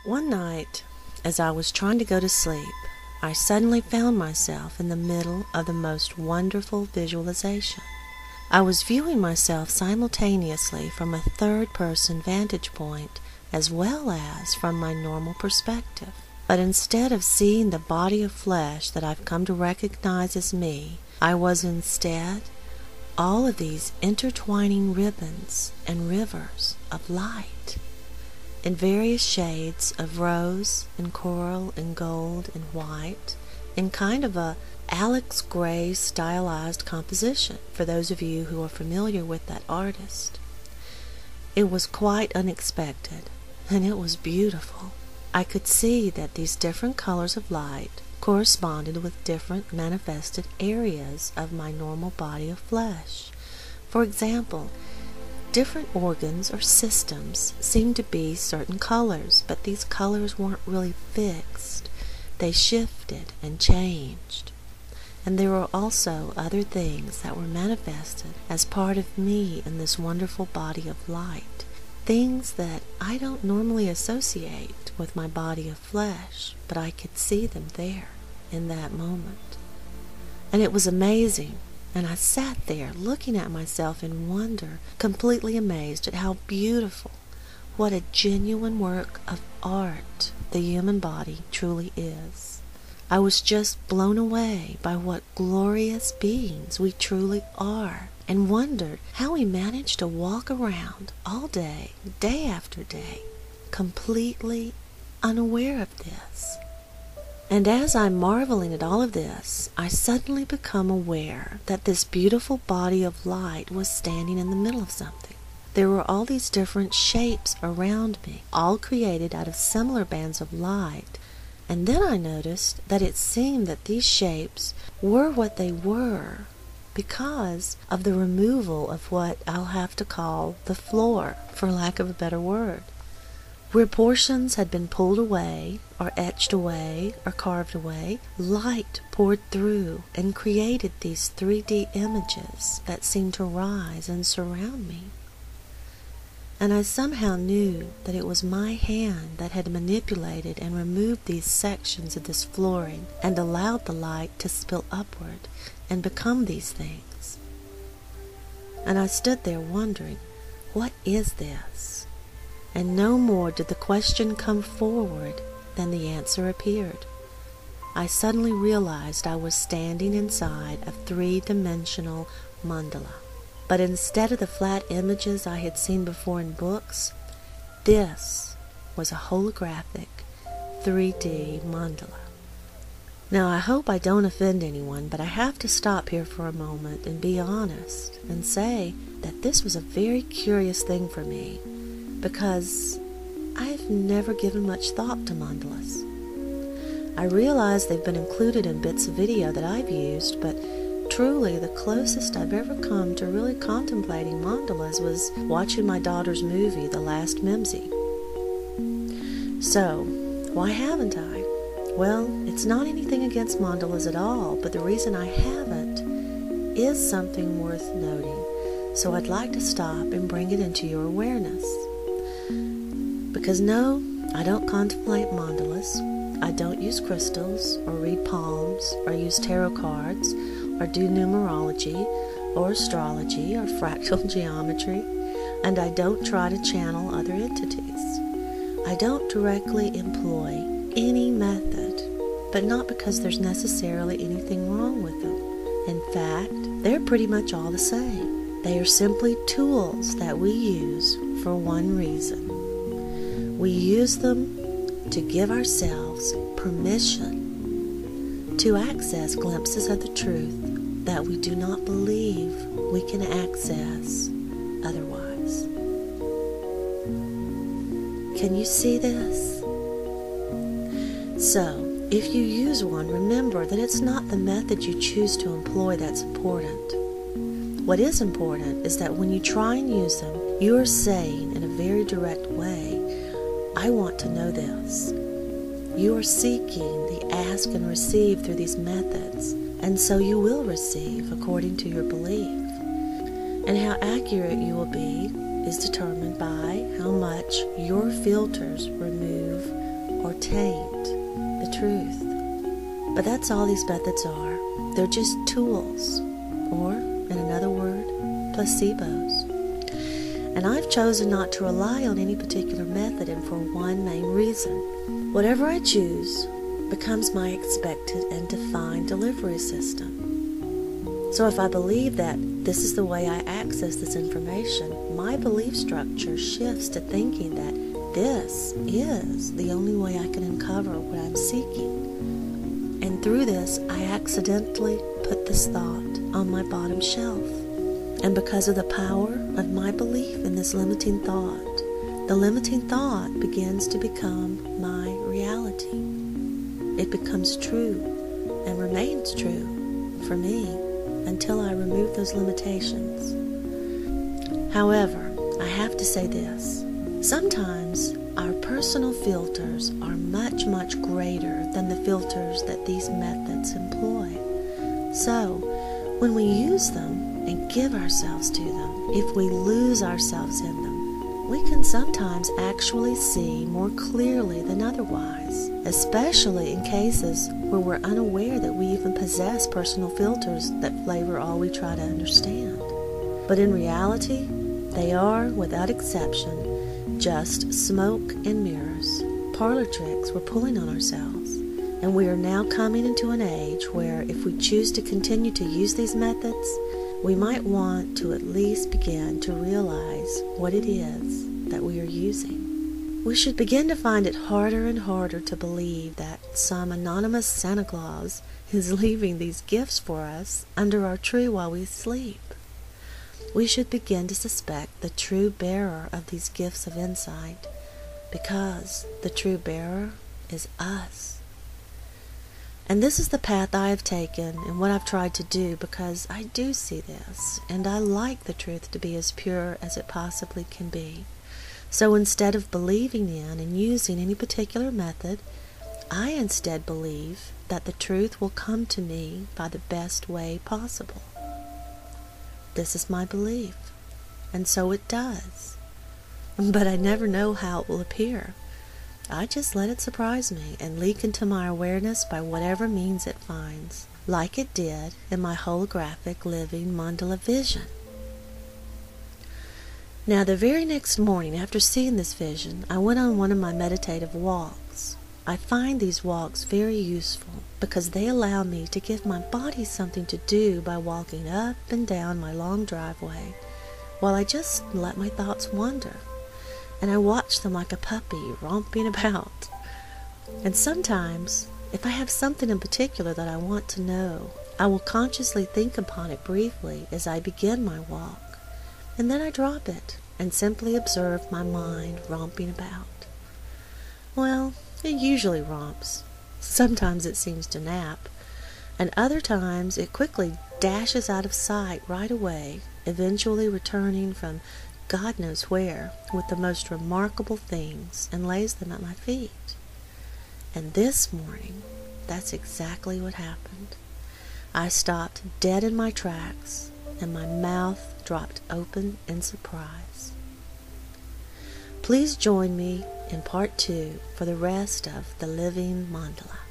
One night, as I was trying to go to sleep, I suddenly found myself in the middle of the most wonderful visualization. I was viewing myself simultaneously from a third-person vantage point as well as from my normal perspective. But instead of seeing the body of flesh that I've come to recognize as me, I was instead all of these intertwining ribbons and rivers of light in various shades of rose and coral and gold and white, in kind of a Alex Grey stylized composition, for those of you who are familiar with that artist. It was quite unexpected, and it was beautiful. I could see that these different colors of light corresponded with different manifested areas of my normal body of flesh. For example, different organs or systems seemed to be certain colors, but these colors weren't really fixed. They shifted and changed. And there were also other things that were manifested as part of me in this wonderful body of light. Things that I don't normally associate with my body of flesh, but I could see them there in that moment. And it was amazing. And I sat there looking at myself in wonder, completely amazed at how beautiful, what a genuine work of art the human body truly is. I was just blown away by what glorious beings we truly are, and wondered how we managed to walk around all day, day after day, completely unaware of this. And as I'm marveling at all of this, I suddenly become aware that this beautiful body of light was standing in the middle of something. There were all these different shapes around me, all created out of similar bands of light. And then I noticed that it seemed that these shapes were what they were because of the removal of what I'll have to call the floor, for lack of a better word. Where portions had been pulled away, or etched away, or carved away, light poured through and created these 3D images that seemed to rise and surround me. And I somehow knew that it was my hand that had manipulated and removed these sections of this flooring and allowed the light to spill upward and become these things. And I stood there wondering, what is this? And no more did the question come forward than the answer appeared. I suddenly realized I was standing inside a three-dimensional mandala. But instead of the flat images I had seen before in books, this was a holographic 3D mandala. Now, I hope I don't offend anyone, but I have to stop here for a moment and be honest and say that this was a very curious thing for me, because I've never given much thought to mandalas. I realize they've been included in bits of video that I've used, but truly the closest I've ever come to really contemplating mandalas was watching my daughter's movie, The Last Mimsy. So, why haven't I? Well, it's not anything against mandalas at all, but the reason I haven't is something worth noting. So I'd like to stop and bring it into your awareness. Because no, I don't contemplate mandalas. I don't use crystals, or read palms, or use tarot cards, or do numerology, or astrology, or fractal geometry, and I don't try to channel other entities. I don't directly employ any method, but not because there's necessarily anything wrong with them. In fact, they're pretty much all the same. They are simply tools that we use for one reason. We use them to give ourselves permission to access glimpses of the truth that we do not believe we can access otherwise. Can you see this? So, if you use one, remember that it's not the method you choose to employ that's important. What is important is that when you try and use them, you are saying in a very direct way, I want to know this. You are seeking the ask and receive through these methods, and so you will receive according to your belief. And how accurate you will be is determined by how much your filters remove or taint the truth. But that's all these methods are. They're just tools, or, in another word, placebos. And I've chosen not to rely on any particular method, and for one main reason. Whatever I choose becomes my expected and defined delivery system. So if I believe that this is the way I access this information, my belief structure shifts to thinking that this is the only way I can uncover what I'm seeking. And through this, I accidentally put this thought on my bottom shelf. And because of the power of my belief in this limiting thought, the limiting thought begins to become my reality. It becomes true and remains true for me until I remove those limitations. However, I have to say this. Sometimes our personal filters are much, much greater than the filters that these methods employ. So, when we use them and give ourselves to them, if we lose ourselves in them, we can sometimes actually see more clearly than otherwise, especially in cases where we're unaware that we even possess personal filters that flavor all we try to understand. But in reality, they are, without exception, just smoke and mirrors, parlor tricks we're pulling on ourselves. And we are now coming into an age where if we choose to continue to use these methods, we might want to at least begin to realize what it is that we are using. We should begin to find it harder and harder to believe that some anonymous Santa Claus is leaving these gifts for us under our tree while we sleep. We should begin to suspect the true bearer of these gifts of insight, because the true bearer is us. And this is the path I have taken and what I've tried to do, because I do see this, and I like the truth to be as pure as it possibly can be. So instead of believing in and using any particular method, I instead believe that the truth will come to me by the best way possible. This is my belief, and so it does. But I never know how it will appear. I just let it surprise me and leak into my awareness by whatever means it finds, like it did in my holographic Living Mandala vision. Now, the very next morning after seeing this vision, I went on one of my meditative walks. I find these walks very useful because they allow me to give my body something to do by walking up and down my long driveway while I just let my thoughts wander. And I watch them like a puppy romping about. And sometimes, if I have something in particular that I want to know, I will consciously think upon it briefly as I begin my walk, and then I drop it and simply observe my mind romping about. Well, it usually romps. Sometimes it seems to nap, and other times it quickly dashes out of sight right away, eventually returning from God knows where with the most remarkable things and lays them at my feet. And this morning, that's exactly what happened. I stopped dead in my tracks, and my mouth dropped open in surprise. Please join me in part 2 for the rest of the Living Mandala.